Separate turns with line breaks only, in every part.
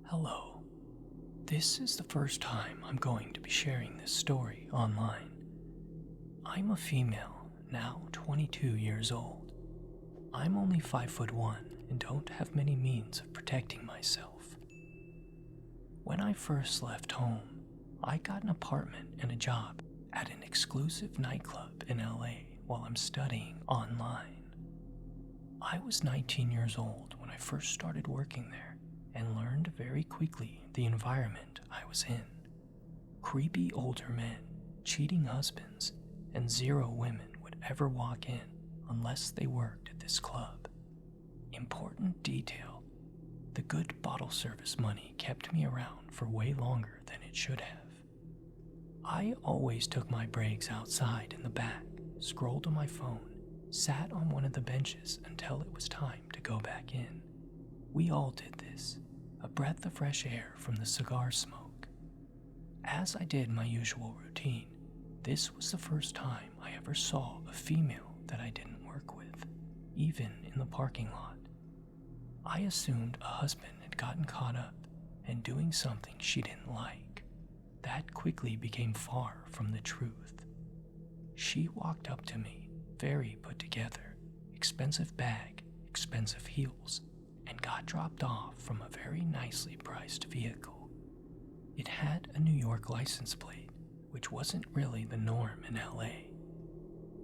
Hello. This is the first time I'm going to be sharing this story online. I'm a female, now 22 years old. I'm only 5'1" and don't have many means of protecting myself. When I first left home, I got an apartment and a job at an exclusive nightclub in LA while I'm studying online. I was 19 years old when I first started working there and learned very quickly the environment I was in. Creepy older men, cheating husbands, and 0 women would ever walk in unless they worked at this club. Important detail: the good bottle service money kept me around for way longer than it should have. I always took my breaks outside in the back, scrolled on my phone, sat on one of the benches until it was time to go back in. We all did this, a breath of fresh air from the cigar smoke. As I did my usual routine, this was the first time I ever saw a female that I didn't work with, even in the parking lot. I assumed a husband had gotten caught up and doing something she didn't like. That quickly became far from the truth. She walked up to me, very put together, expensive bag, expensive heels, and got dropped off from a very nicely priced vehicle. It had a New York license plate, which wasn't really the norm in LA.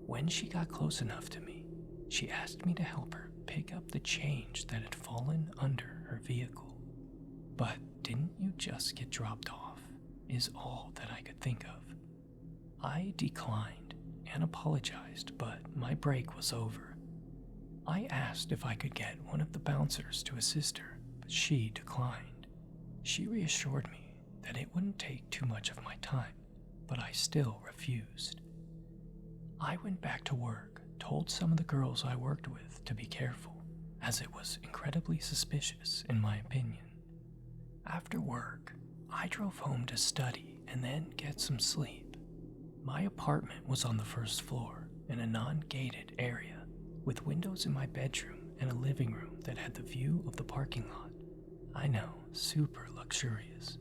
When she got close enough to me, she asked me to help her pick up the change that had fallen under her vehicle. But didn't you just get dropped off, is all that I could think of. I declined and apologized, but my break was over. I asked if I could get one of the bouncers to assist her, but she declined. She reassured me that it wouldn't take too much of my time, but I still refused. I went back to work, told some of the girls I worked with to be careful, as it was incredibly suspicious in my opinion. After work, I drove home to study and then get some sleep. My apartment was on the first floor in a non-gated area, with windows in my bedroom and a living room that had the view of the parking lot. I know, super luxurious.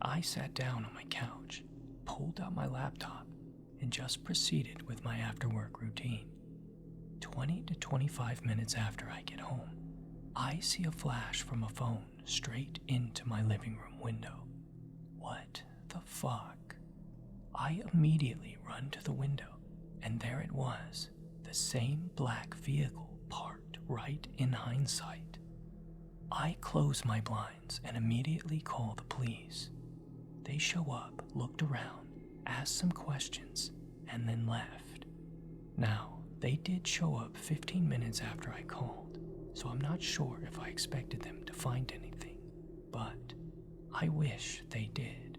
I sat down on my couch, pulled out my laptop, and just proceeded with my after-work routine. 20 to 25 minutes after I get home, I see a flash from a phone straight into my living room window. What the fuck? I immediately run to the window, and there it was, the same black vehicle parked right in hindsight. I close my blinds and immediately call the police. They show up, looked around, asked some questions, and then left. Now, they did show up 15 minutes after I called, so I'm not sure if I expected them to find anything, but I wish they did.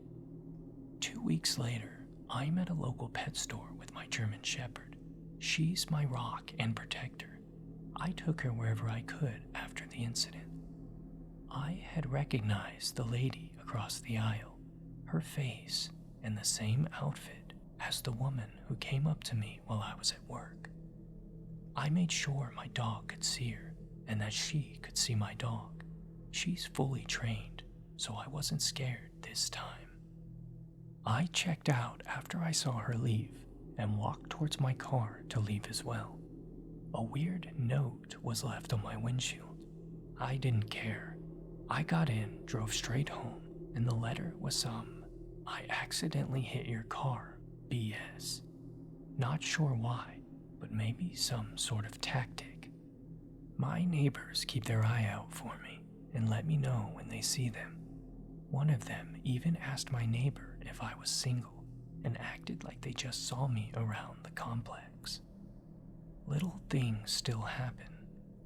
2 weeks later, I'm at a local pet store with my German Shepherd. She's my rock and protector. I took her wherever I could after the incident. I had recognized the lady across the aisle, her face, and the same outfit as the woman who came up to me while I was at work. I made sure my dog could see her and that she could see my dog. She's fully trained, so I wasn't scared this time. I checked out after I saw her leave and walked towards my car to leave as well. A weird note was left on my windshield. I didn't care. I got in, drove straight home, and the letter was some "I accidentally hit your car" BS. Not sure why, but maybe some sort of tactic. My neighbors keep their eye out for me and let me know when they see them. One of them even asked my neighbor if I was single and acted like they just saw me around the complex. Little things still happen.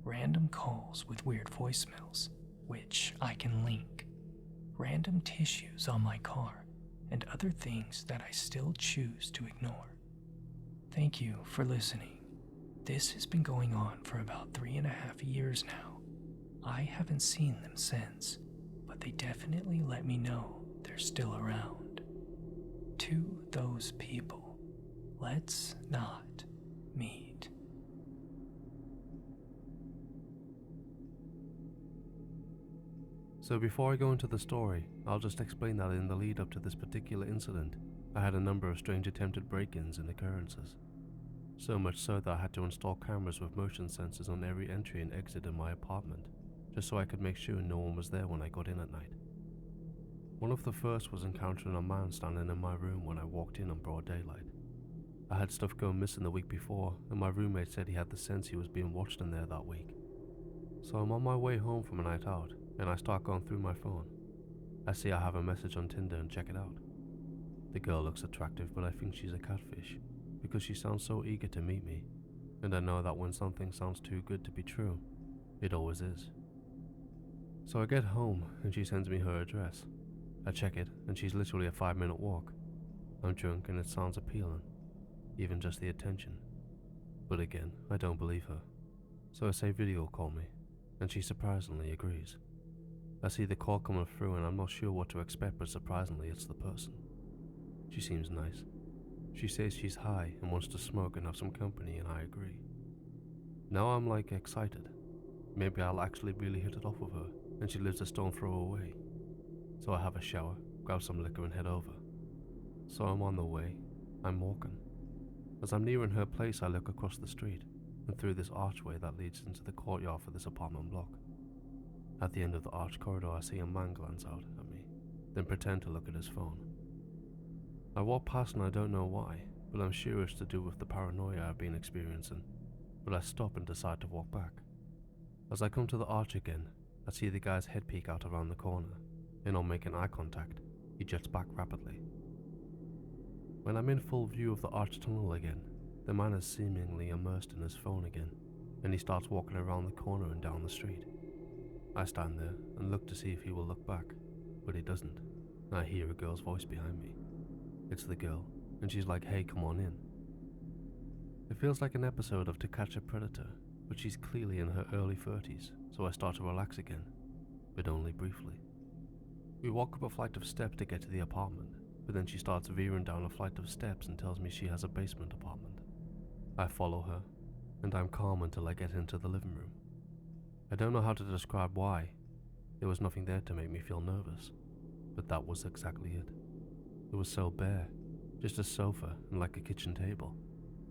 Random calls with weird voicemails, which I can link. Random tissues on my car, and other things that I still choose to ignore. Thank you for listening. This has been going on for about 3.5 years now. I haven't seen them since, but they definitely let me know they're still around. To those people, let's not meet.
So before I go into the story, I'll just explain that in the lead up to this particular incident, I had a number of strange attempted break-ins and occurrences. So much so that I had to install cameras with motion sensors on every entry and exit in my apartment, just so I could make sure no one was there when I got in at night. One of the first was encountering a man standing in my room when I walked in on broad daylight. I had stuff go missing the week before, and my roommate said he had the sense he was being watched in there that week. So I'm on my way home from a night out, and I start going through my phone. I see I have a message on Tinder and check it out. The girl looks attractive, but I think she's a catfish, because she sounds so eager to meet me, and I know that when something sounds too good to be true, it always is. So I get home, and she sends me her address. I check it, and she's literally a 5-minute walk. I'm drunk and it sounds appealing, even just the attention. But again, I don't believe her. So I say video call me, and she surprisingly agrees. I see the call coming through and I'm not sure what to expect, but surprisingly it's the person. She seems nice. She says she's high and wants to smoke and have some company, and I agree. Now I'm like excited. Maybe I'll actually really hit it off with her, and she lives a stone throw away. So I have a shower, grab some liquor and head over. So I'm on the way. I'm walking. As I'm nearing her place, I look across the street and through this archway that leads into the courtyard for this apartment block. At the end of the arch corridor, I see a man glance out at me, then pretend to look at his phone. I walk past and I don't know why, but I'm sure it's to do with the paranoia I've been experiencing, but I stop and decide to walk back. As I come to the arch again, I see the guy's head peek out around the corner, and on making eye contact, he jets back rapidly. When I'm in full view of the arch tunnel again, the man is seemingly immersed in his phone again, and he starts walking around the corner and down the street. I stand there and look to see if he will look back, but he doesn't. I hear a girl's voice behind me. It's the girl, and she's like, "Hey, come on in." It feels like an episode of To Catch a Predator, but she's clearly in her early 30s, so I start to relax again, but only briefly. We walk up a flight of steps to get to the apartment, but then she starts veering down a flight of steps and tells me she has a basement apartment. I follow her, and I'm calm until I get into the living room. I don't know how to describe why. There was nothing there to make me feel nervous, but that was exactly it. It was so bare, just a sofa and like a kitchen table,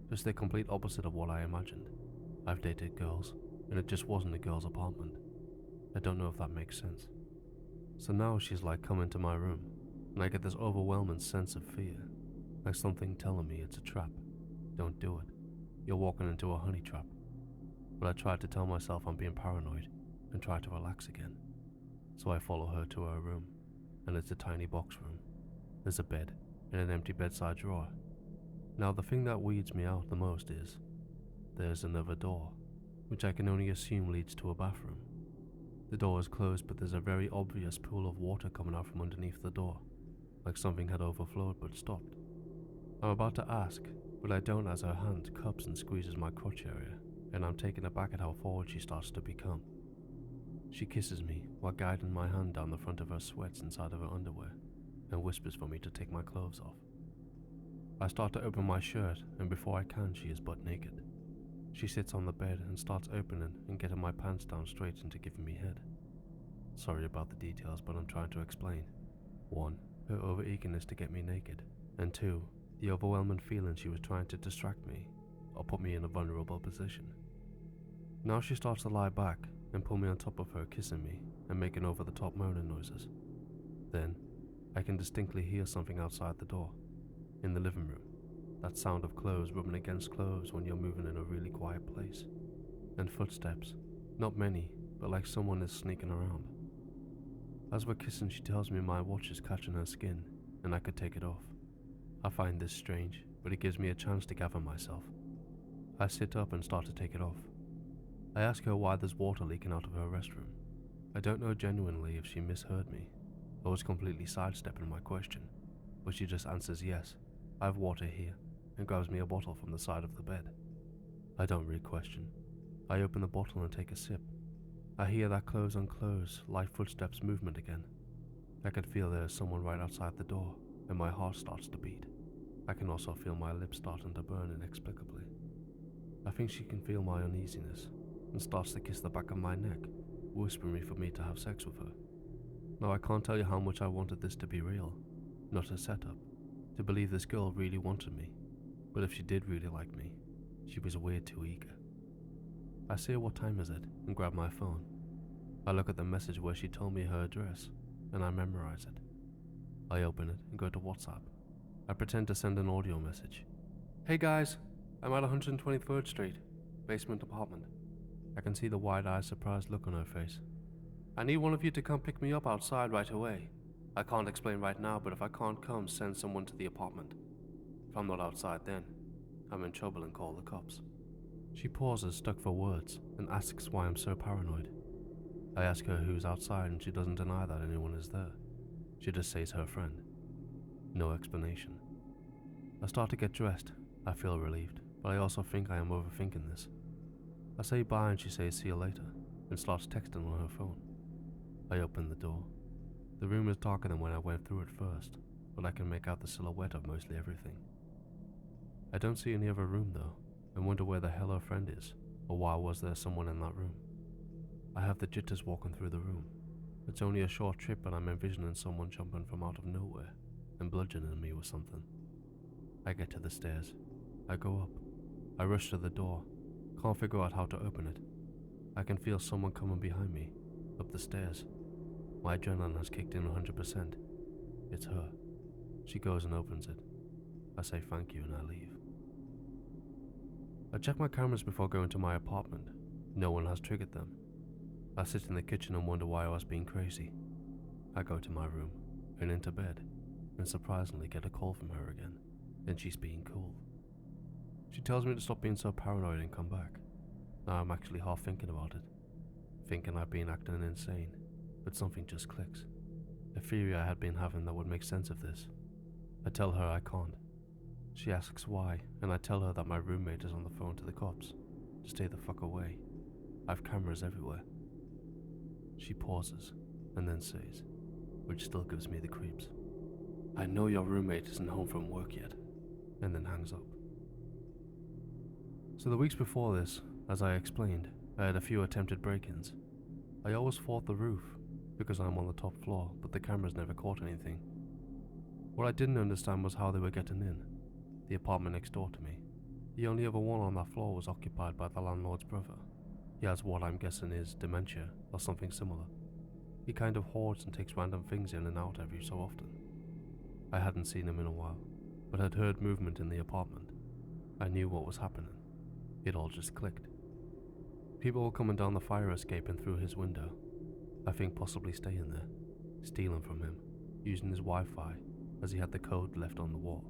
just the complete opposite of what I imagined. I've dated girls, and it just wasn't a girl's apartment. I don't know if that makes sense. So now she's like, "Come into my room," and I get this overwhelming sense of fear, like something telling me it's a trap. Don't do it. You're walking into a honey trap. But I try to tell myself I'm being paranoid and try to relax again. So I follow her to her room, and it's a tiny box room. There's a bed and an empty bedside drawer. Now the thing that weeds me out the most is, there's another door, which I can only assume leads to a bathroom. The door is closed, but there's a very obvious pool of water coming out from underneath the door, like something had overflowed but stopped. I'm about to ask, but I don't, as her hand cups and squeezes my crotch area, and I'm taken aback at how forward she starts to become. She kisses me while guiding my hand down the front of her sweats inside of her underwear, and whispers for me to take my clothes off. I start to open my shirt, and before I can, she is butt naked. She sits on the bed and starts opening and getting my pants down straight into giving me head. Sorry about the details, but I'm trying to explain. 1, her over-eagerness to get me naked, and 2, the overwhelming feeling she was trying to distract me or put me in a vulnerable position. Now she starts to lie back and pull me on top of her, kissing me and making over-the-top moaning noises. Then, I can distinctly hear something outside the door, in the living room. That sound of clothes rubbing against clothes when you're moving in a really quiet place. And footsteps, not many, but like someone is sneaking around. As we're kissing, she tells me my watch is catching her skin and I could take it off. I find this strange, but it gives me a chance to gather myself. I sit up and start to take it off. I ask her why there's water leaking out of her restroom. I don't know genuinely if she misheard me or was completely sidestepping my question, but she just answers yes, I have water here, and grabs me a bottle from the side of the bed. I don't really question. I open the bottle and take a sip. I hear that close on close, light footsteps movement again. I can feel there is someone right outside the door, and my heart starts to beat. I can also feel my lips starting to burn inexplicably. I think she can feel my uneasiness, and starts to kiss the back of my neck, whispering for me to have sex with her. Now I can't tell you how much I wanted this to be real, not a setup, to believe this girl really wanted me, but if she did really like me, she was way too eager. I say, what time is it, and grab my phone. I look at the message where she told me her address, and I memorize it. I open it and go to WhatsApp. I pretend to send an audio message. Hey guys, I'm at 123rd Street, basement apartment. I can see the wide-eyed surprised look on her face. I need one of you to come pick me up outside right away. I can't explain right now, but if I can't come, send someone to the apartment. If I'm not outside then, I'm in trouble and call the cops. She pauses, stuck for words, and asks why I'm so paranoid. I ask her who's outside and she doesn't deny that anyone is there. She just says her friend. No explanation. I start to get dressed. I feel relieved, but I also think I am overthinking this. I say bye and she says see you later, and starts texting on her phone. I open the door. The room is darker than when I went through it first, but I can make out the silhouette of mostly everything. I don't see any other room though, and wonder where the hell her friend is, or why was there someone in that room. I have the jitters walking through the room. It's only a short trip, but I'm envisioning someone jumping from out of nowhere and bludgeoning me with something. I get to the stairs. I go up. I rush to the door. Can't figure out how to open it. I can feel someone coming behind me, up the stairs. My adrenaline has kicked in 100%. It's her. She goes and opens it. I say thank you and I leave. I check my cameras before going to my apartment. No one has triggered them. I sit in the kitchen and wonder why I was being crazy. I go to my room and into bed, and surprisingly get a call from her again, and she's being cool. She tells me to stop being so paranoid and come back. Now I'm actually half thinking about it, thinking I've been acting insane, but something just clicks. A theory I had been having that would make sense of this. I tell her I can't. She asks why, and I tell her that my roommate is on the phone to the cops. To stay the fuck away. I've cameras everywhere. She pauses, and then says, which still gives me the creeps, I know your roommate isn't home from work yet, and then hangs up. So the weeks before this, as I explained, I had a few attempted break-ins. I always fought the roof, because I'm on the top floor, but the cameras never caught anything. What I didn't understand was how they were getting in. The apartment next door to me. The only other one on that floor was occupied by the landlord's brother. He has what I'm guessing is dementia or something similar. He kind of hoards and takes random things in and out every so often. I hadn't seen him in a while, but had heard movement in the apartment. I knew what was happening. It all just clicked. People were coming down the fire escape and through his window. I think possibly staying there, stealing from him, using his Wi-Fi, as he had the code left on the wall.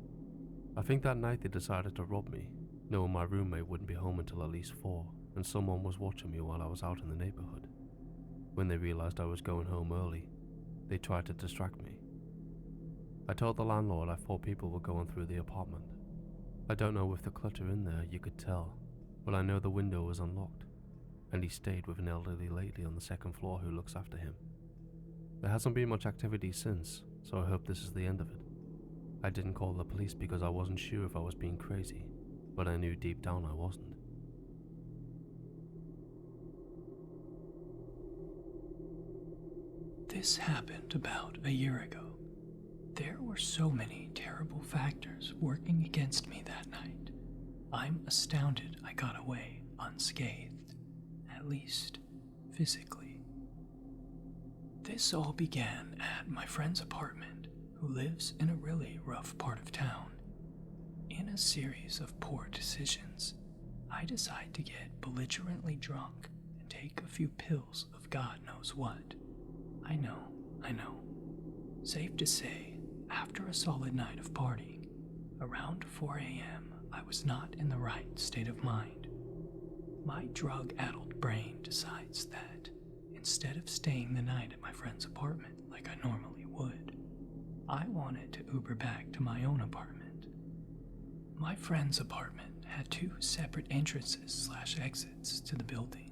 I think that night they decided to rob me, knowing my roommate wouldn't be home until at least 4, and someone was watching me while I was out in the neighborhood. When they realized I was going home early, they tried to distract me. I told the landlord I thought people were going through the apartment. I don't know if the clutter in there you could tell, but I know the window was unlocked, and he stayed with an elderly lady on the second floor who looks after him. There hasn't been much activity since, so I hope this is the end of it. I didn't call the police because I wasn't sure if I was being crazy, but I knew deep down I wasn't.
This happened about a year ago. There were so many terrible factors working against me that night. I'm astounded I got away unscathed, at least physically. This all began at my friend's apartment, who lives in a really rough part of town. In a series of poor decisions, I decide to get belligerently drunk and take a few pills of God knows what. I know. Safe to say, after a solid night of partying, around 4 a.m., I was not in the right state of mind. My drug-addled brain decides that, instead of staying the night at my friend's apartment like I normally would, I wanted to Uber back to my own apartment. My friend's apartment had 2 separate entrances/exits to the building,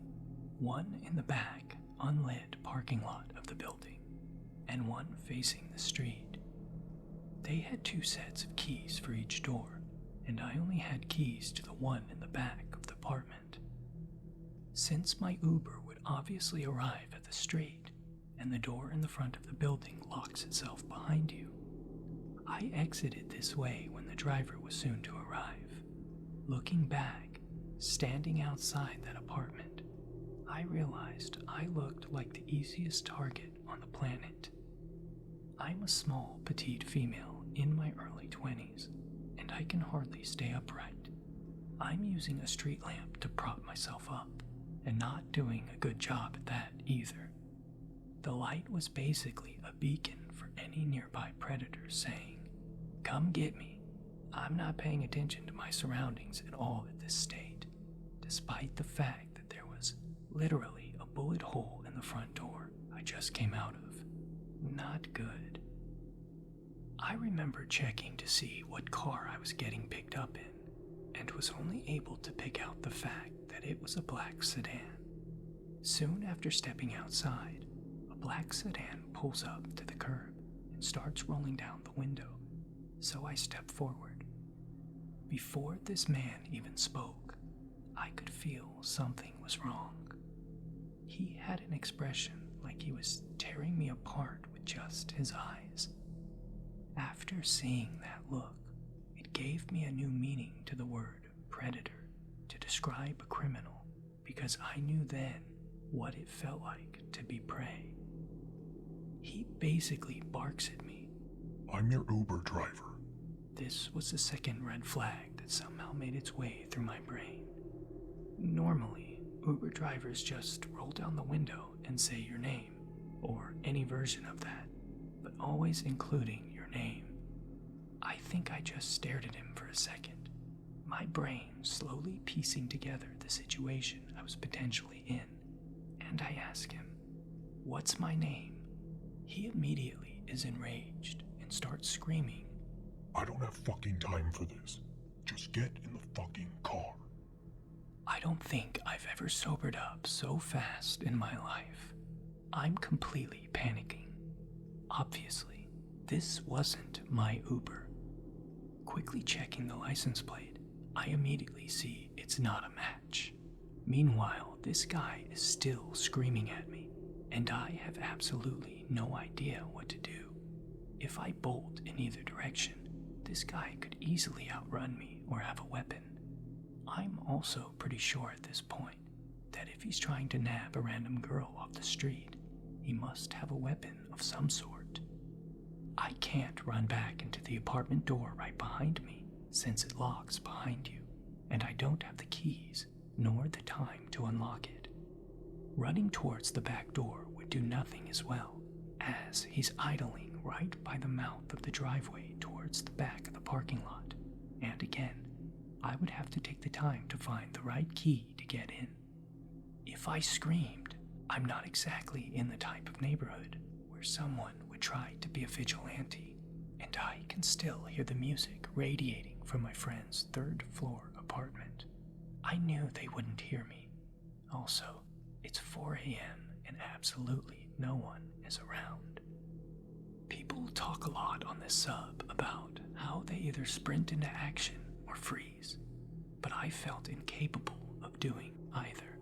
one in the back, unlit parking lot of the building, and one facing the street. They had 2 sets of keys for each door, and I only had keys to the one in the back of the apartment. Since my Uber would obviously arrive at the street, and the door in the front of the building locks itself behind you. I exited this way when the driver was soon to arrive. Looking back, standing outside that apartment, I realized I looked like the easiest target on the planet. I'm a small, petite female in my early 20s, and I can hardly stay upright. I'm using a street lamp to prop myself up, and not doing a good job at that either. The light was basically a beacon for any nearby predators saying, "Come get me." I'm not paying attention to my surroundings at all at this state, despite the fact that there was literally a bullet hole in the front door I just came out of. Not good. I remember checking to see what car I was getting picked up in, and was only able to pick out the fact that it was a black sedan. Soon after stepping outside, a black sedan pulls up to the curb and starts rolling down the window, so I step forward. Before this man even spoke, I could feel something was wrong. He had an expression like he was tearing me apart with just his eyes. After seeing that look, it gave me a new meaning to the word predator to describe a criminal, because I knew then what it felt like to be prey. He basically barks at me.
"I'm your Uber driver."
This was the second red flag that somehow made its way through my brain. Normally, Uber drivers just roll down the window and say your name, or any version of that, but always including your name. I think I just stared at him for a second, my brain slowly piecing together the situation I was potentially in, and I ask him, "What's my name?" He immediately is enraged and starts screaming,
"I don't have fucking time for this. Just get in the fucking car."
I don't think I've ever sobered up so fast in my life. I'm completely panicking. Obviously, this wasn't my Uber. Quickly checking the license plate, I immediately see it's not a match. Meanwhile, this guy is still screaming at me, and I have absolutely no idea what to do. If I bolt in either direction, this guy could easily outrun me or have a weapon. I'm also pretty sure at this point that if he's trying to nab a random girl off the street, he must have a weapon of some sort. I can't run back into the apartment door right behind me since it locks behind you, and I don't have the keys nor the time to unlock it. Running towards the back door would do nothing as well, as he's idling right by the mouth of the driveway towards the back of the parking lot, and again, I would have to take the time to find the right key to get in. If I screamed, I'm not exactly in the type of neighborhood where someone would try to be a vigilante, and I can still hear the music radiating from my friend's third-floor apartment. I knew they wouldn't hear me. Also, it's 4 a.m. and absolutely no one is around. People talk a lot on this sub about how they either sprint into action or freeze, but I felt incapable of doing either.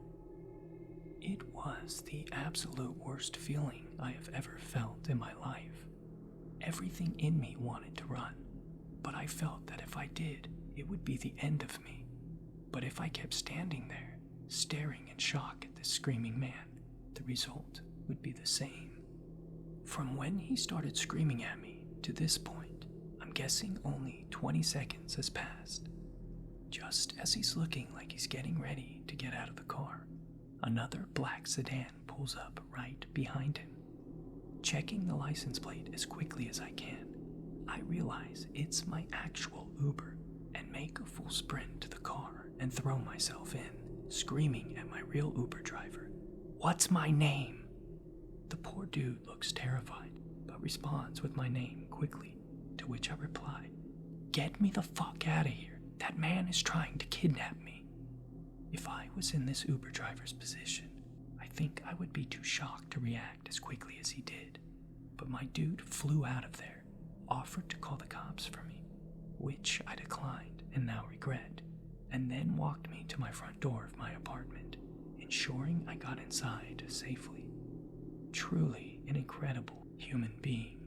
It was the absolute worst feeling I have ever felt in my life. Everything in me wanted to run, but I felt that if I did, it would be the end of me. But if I kept standing there, staring in shock at this screaming man, the result would be the same. From when he started screaming at me to this point, I'm guessing only 20 seconds has passed. Just as he's looking like he's getting ready to get out of the car, another black sedan pulls up right behind him. Checking the license plate as quickly as I can, I realize it's my actual Uber and make a full sprint to the car and throw myself in, screaming at my real Uber driver, "What's my name?" The poor dude looks terrified, but responds with my name quickly, to which I reply, "Get me the fuck out of here. That man is trying to kidnap me." If I was in this Uber driver's position, I think I would be too shocked to react as quickly as he did. But my dude flew out of there, offered to call the cops for me, which I declined and now regret, and then walked me to my front door of my apartment, ensuring I got inside safely. Truly, an incredible human being.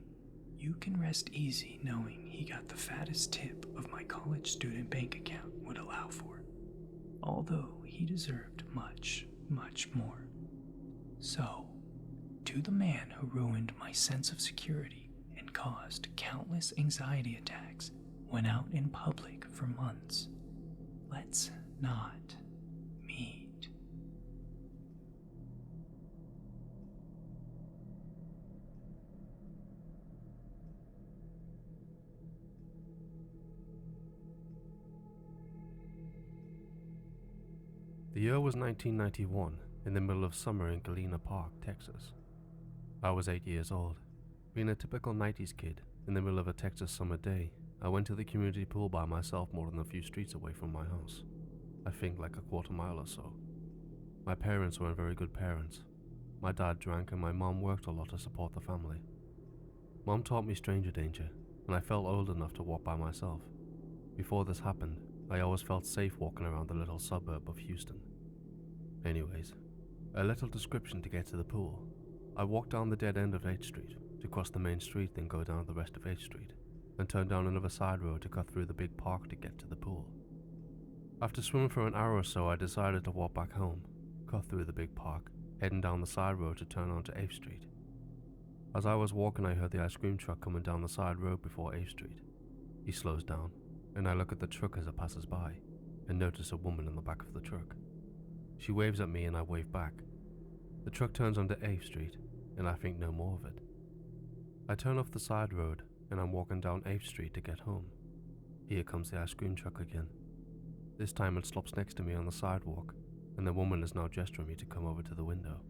You can rest easy knowing he got the fattest tip of my college student bank account would allow for, although he deserved much, much more. So, to the man who ruined my sense of security and caused countless anxiety attacks when out in public for months, let's not meet.
The year was 1991, in the middle of summer in Galena Park, Texas. I was 8 years old. Being a typical 90s kid, in the middle of a Texas summer day, I went to the community pool by myself more than a few streets away from my house. I think like a quarter mile or so. My parents weren't very good parents. My dad drank and my mom worked a lot to support the family. Mom taught me stranger danger, and I felt old enough to walk by myself. Before this happened, I always felt safe walking around the little suburb of Houston. Anyways, a little description to get to the pool. I walked down the dead end of 8th Street to cross the main street, then go down the rest of 8th Street, and turn down another side road to cut through the big park to get to the pool. After swimming for an hour or so, I decided to walk back home, cut through the big park, heading down the side road to turn onto 8th Street. As I was walking, I heard the ice cream truck coming down the side road before 8th Street. He slows down, and I look at the truck as it passes by, and notice a woman in the back of the truck. She waves at me and I wave back. The truck turns onto 8th Street, and I think no more of it. I turn off the side road, and I'm walking down 8th Street to get home. Here comes the ice cream truck again. This time it stops next to me on the sidewalk, and the woman is now gesturing me to come over to the window.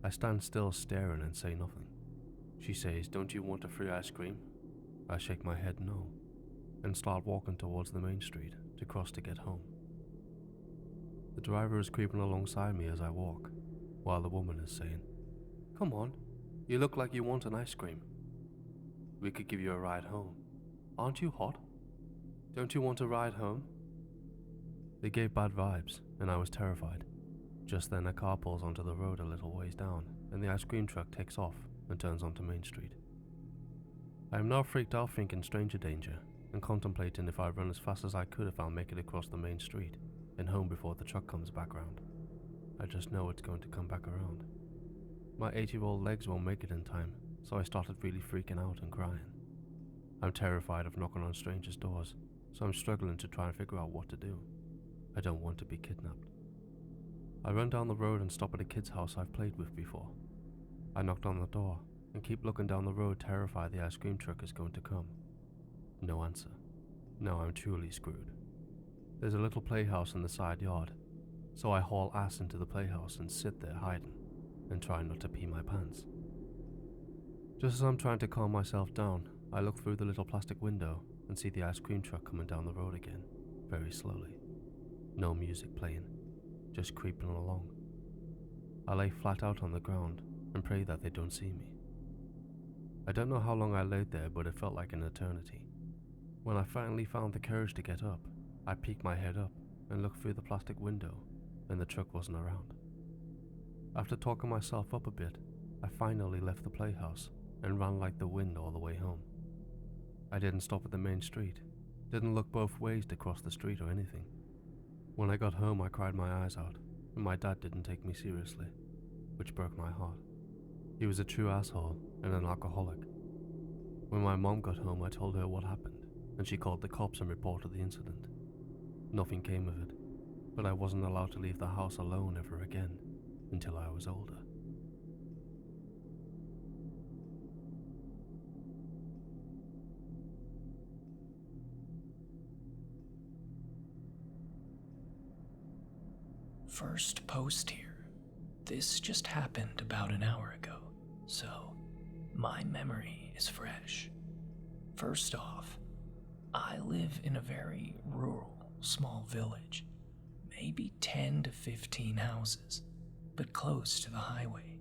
I stand still staring and say nothing. She says, "Don't you want a free ice cream?" I shake my head no, and start walking towards the main street to cross to get home. The driver is creeping alongside me as I walk, while the woman is saying, "Come on, you look like you want an ice cream. We could give you a ride home. Aren't you hot? Don't you want a ride home?" They gave bad vibes, and I was terrified. Just then a car pulls onto the road a little ways down, and the ice cream truck takes off and turns onto Main Street. I am now freaked out thinking stranger danger, and contemplating if I run as fast as I could if I'll make it across the main street and home before the truck comes back round. I just know it's going to come back around. My 8-year-old legs won't make it in time, so I started really freaking out and crying. I'm terrified of knocking on strangers' doors, so I'm struggling to try and figure out what to do. I don't want to be kidnapped. I run down the road and stop at a kid's house I've played with before. I knocked on the door and keep looking down the road, terrified the ice cream truck is going to come. No answer. Now I'm truly screwed. There's a little playhouse in the side yard, so I haul ass into the playhouse and sit there hiding and try not to pee my pants. Just as I'm trying to calm myself down, I look through the little plastic window and see the ice cream truck coming down the road again, very slowly. No music playing, just creeping along. I lay flat out on the ground and pray that they don't see me. I don't know how long I laid there, but it felt like an eternity. When I finally found the courage to get up, I peeked my head up and looked through the plastic window, and the truck wasn't around. After talking myself up a bit, I finally left the playhouse and ran like the wind all the way home. I didn't stop at the main street, didn't look both ways to cross the street or anything. When I got home, I cried my eyes out, and my dad didn't take me seriously, which broke my heart. He was a true asshole and an alcoholic. When my mom got home, I told her what happened, and she called the cops and reported the incident. Nothing came of it, but I wasn't allowed to leave the house alone ever again until I was older.
First post here. This just happened about an hour ago, so my memory is fresh. First off, I live in a very rural, small village, maybe 10 to 15 houses, but close to the highway.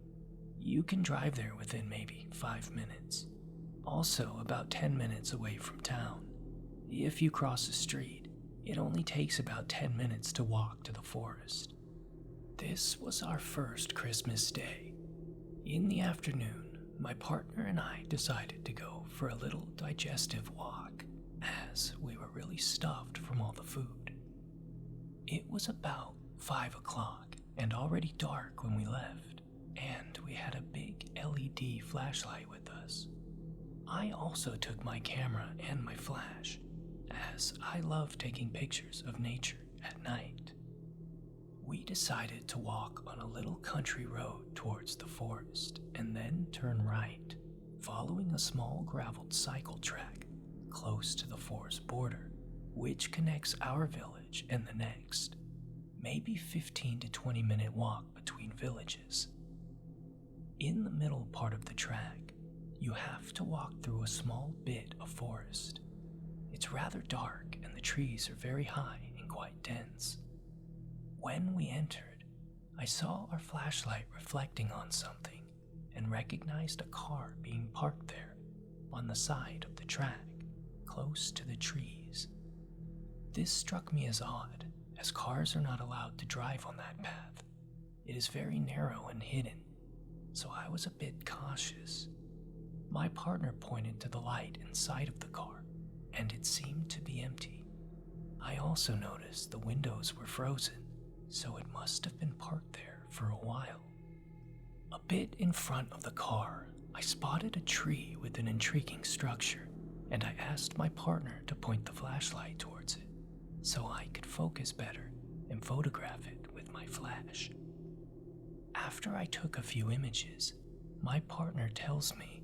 You can drive there within maybe 5 minutes. Also about 10 minutes away from town. If you cross the street, it only takes about 10 minutes to walk to the forest. This was our first Christmas day. In the afternoon, my partner and I decided to go for a little digestive walk, as we were really stuffed from all the food. It was about 5 o'clock and already dark when we left, and we had a big LED flashlight with us. I also took my camera and my flash, as I love taking pictures of nature at night. We decided to walk on a little country road towards the forest and then turn right, following a small graveled cycle track close to the forest border, which connects our village and the next, maybe 15 to 20 minute walk between villages. In the middle part of the track, you have to walk through a small bit of forest. It's rather dark and the trees are very high and quite dense. When we entered, I saw our flashlight reflecting on something and recognized a car being parked there on the side of the track, close to the trees. This struck me as odd, as cars are not allowed to drive on that path. It is very narrow and hidden, so I was a bit cautious. My partner pointed to the light inside of the car, and it seemed to be empty. I also noticed the windows were frozen, so it must have been parked there for a while. A bit in front of the car, I spotted a tree with an intriguing structure, and I asked my partner to point the flashlight towards it, so I could focus better and photograph it with my flash. After I took a few images, my partner tells me,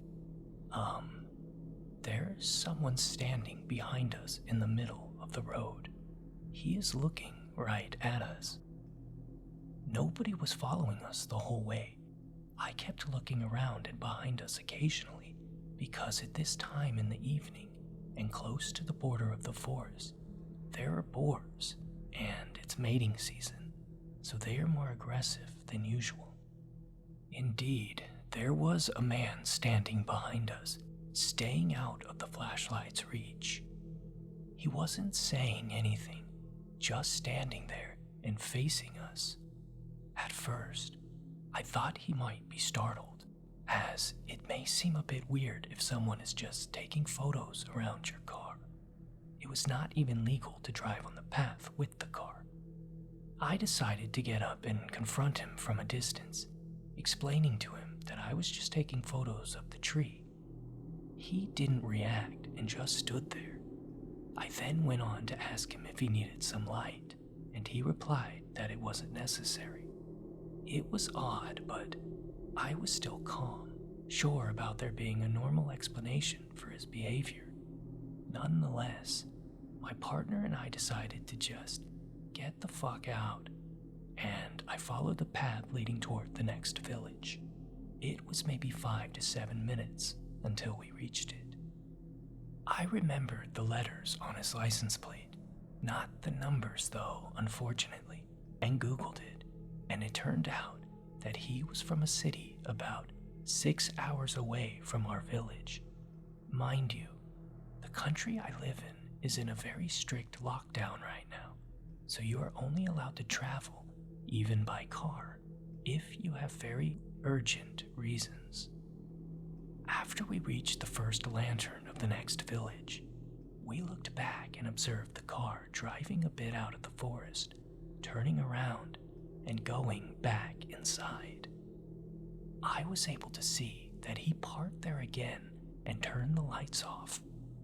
there's someone standing behind us in the middle of the road. He is looking right at us. Nobody was following us the whole way. I kept looking around and behind us occasionally, because at this time in the evening, and close to the border of the forest, there are boars, and it's mating season, so they are more aggressive than usual. Indeed, there was a man standing behind us, staying out of the flashlight's reach. He wasn't saying anything, just standing there and facing us. At first, I thought he might be startled, as it may seem a bit weird if someone is just taking photos around your car. It was not even legal to drive on the path with the car. I decided to get up and confront him from a distance, explaining to him that I was just taking photos of the tree. He didn't react and just stood there. I then went on to ask him if he needed some light, and he replied that it wasn't necessary. It was odd, but I was still calm, sure about there being a normal explanation for his behavior. Nonetheless, my partner and I decided to just get the fuck out, and I followed the path leading toward the next village. It was maybe 5 to 7 minutes until we reached it. I remembered the letters on his license plate, not the numbers though, unfortunately, and Googled it, and it turned out that he was from a city about 6 hours away from our village. Mind you, the country I live in is in a very strict lockdown right now, so you are only allowed to travel, even by car, if you have very urgent reasons. After we reached the first lantern of the next village, we looked back and observed the car driving a bit out of the forest, turning around and going back inside. I was able to see that he parked there again and turned the lights off.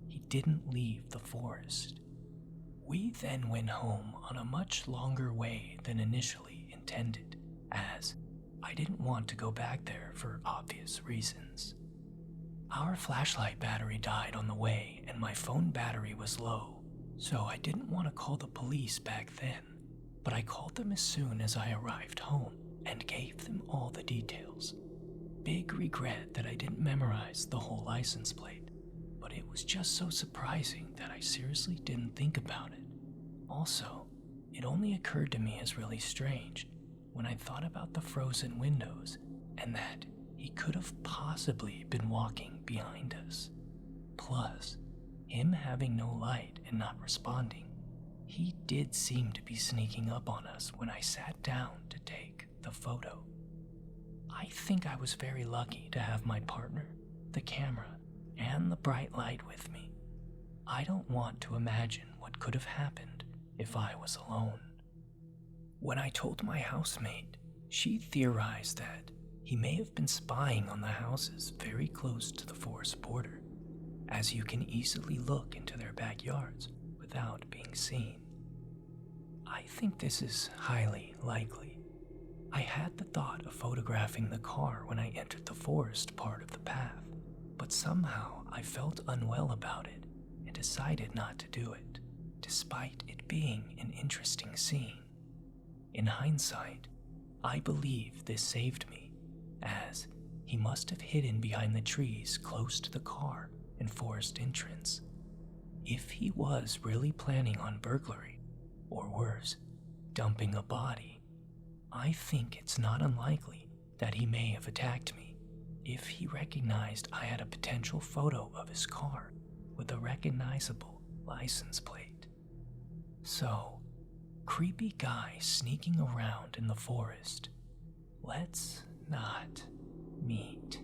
He didn't leave the forest. We then went home on a much longer way than initially intended, as I didn't want to go back there for obvious reasons. Our flashlight battery died on the way and my phone battery was low, so I didn't want to call the police back then, but I called them as soon as I arrived home and gave them all the details. Big regret that I didn't memorize the whole license plate, but it was just so surprising that I seriously didn't think about it. Also, it only occurred to me as really strange when I thought about the frozen windows and that he could have possibly been walking behind us. Plus, him having no light and not responding, he did seem to be sneaking up on us when I sat down to take the photo. I think I was very lucky to have my partner, the camera, and the bright light with me. I don't want to imagine what could have happened if I was alone. When I told my housemate, she theorized that he may have been spying on the houses very close to the forest border, as you can easily look into their backyards without being seen. I think this is highly likely. I had the thought of photographing the car when I entered the forest part of the path, but somehow I felt unwell about it and decided not to do it, despite it being an interesting scene. In hindsight, I believe this saved me, as he must have hidden behind the trees close to the car and forest entrance. If he was really planning on burglary, or worse, dumping a body, I think it's not unlikely that he may have attacked me if he recognized I had a potential photo of his car with a recognizable license plate. So, creepy guy sneaking around in the forest, let's not meet.